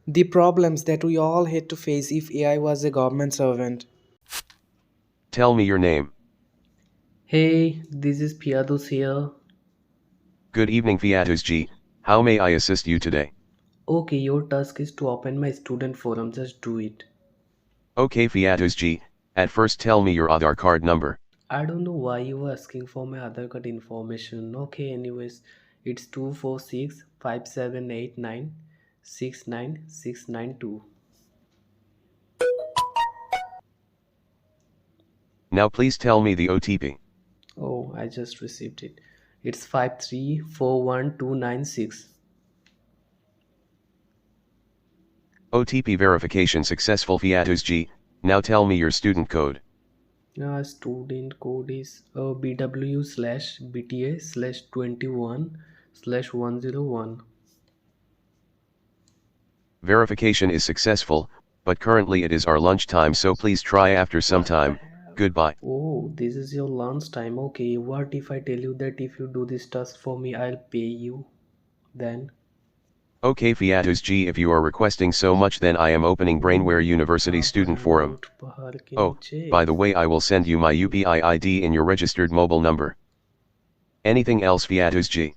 The problems that we all had to face if AI was a government servant. Tell me your name. Hey, this is Piados here. Good evening Fiatus G. How may I assist you today? Okay, your task is to open my student forum, just do it. Okay Fiatus G. At first tell me your Aadhaar card number. I don't know why you were asking for my Aadhaar card information. Okay, anyways, it's 2465789699692. Now please tell me the OTP. Oh, I just received it. It's 5341296. OTP verification successful Fiatus G. Now tell me your student code. Student code is BW slash BTA slash 21 slash 101. Verification is successful, but currently it is our lunchtime, so please try after some time. Goodbye. Oh, this is your lunch time. Okay, what if I tell you that if you do this task for me, I'll pay you? Then, Okay Fiatus G, if you are requesting so much, then I am opening Brainware University Student Forum. note bahar ke Oh, niche. by the way, I will send you my UPI ID in your registered mobile number. Anything else Fiatus G?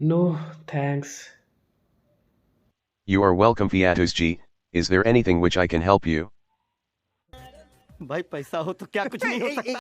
No, thanks. You are welcome Fiatus G. Is there anything which I can help you? भाई पैसा हो तो क्या कुछ नहीं हो सकता